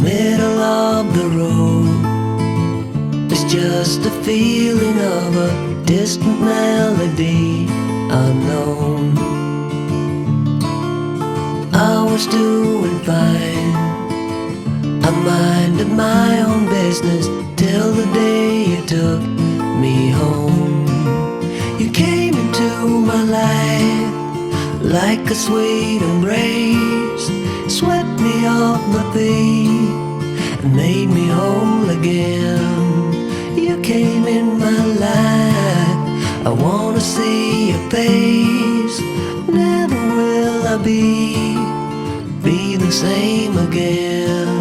middle of the road. It's just a feeling of a distant melody unknown. I was doing fine, I minded my own business till the day you took me home. You came into my life like a sweet embrace, swept me off my feet and made me whole again. You came in my life, I wanna see your face. Never will I be the same again.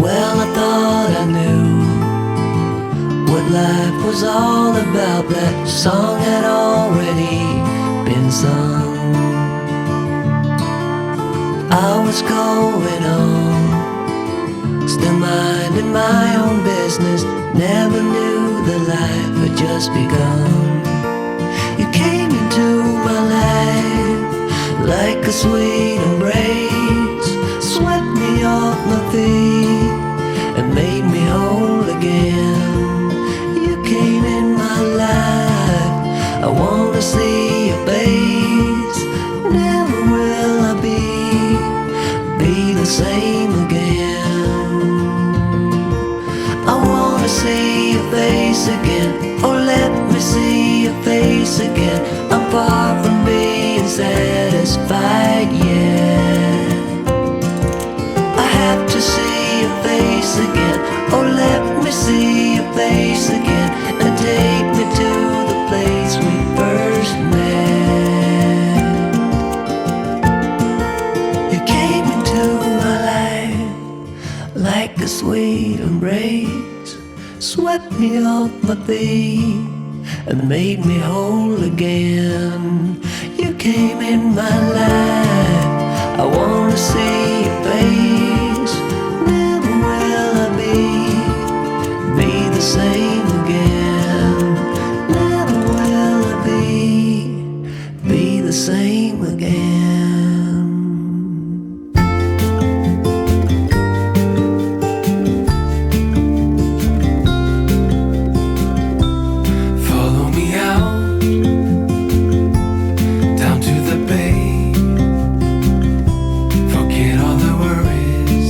Well, I thought I knew what life was all about. That song had already been sung. I was going on, still minding my own business. Never knew that life had just begun. You came into my life like a sweet embrace, swept me off my feet and made me whole again. You came in my life, I wanna see your face. Never will I be the same again. I wanna see your face again, oh let me see your face again. I'm far from being satisfied yet. I have to see your face again, oh let me see your face again, and take me to the place we first met. You came into my life like a sweet embrace, swept me off my feet and made me whole again. You came in my life, I wanna see your face. Never will I be the same again. Never will I be the same again. Follow me out down to the bay. Forget all the worries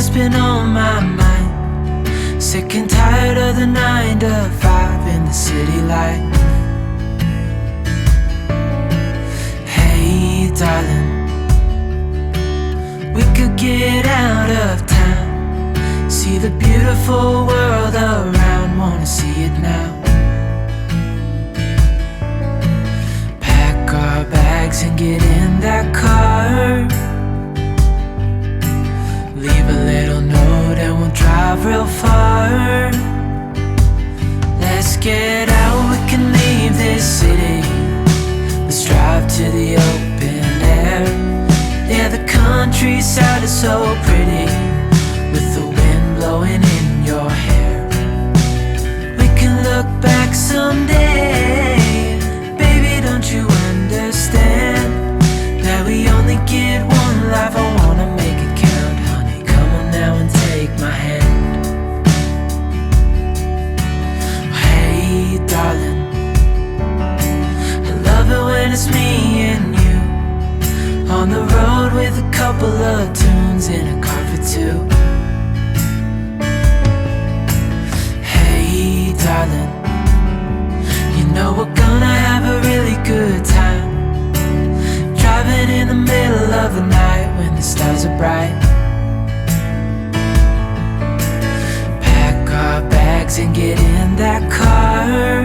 what's been on my mind. Sick and tired of the 9 to 5 in the city light. Hey darling, we could get out of town, see the beautiful world around, wanna see it now. Pack our bags and get in that car, leave a little note and we'll drive real far. Let's get out, we can leave this city. Let's drive to the open air. Yeah, the countryside is so pretty, with the wind blowing in your hair. We can look back someday. Baby, don't you understand that we only get one life? I wanna make it count, honey. Come on now and take my hand. Hey darling, I love it when it's me and you, on the road with a couple of tunes in a car for two. Hey darling, you know we're gonna have a really good time, driving in the middle of the night when the stars are bright. Pack our bags and get in that car,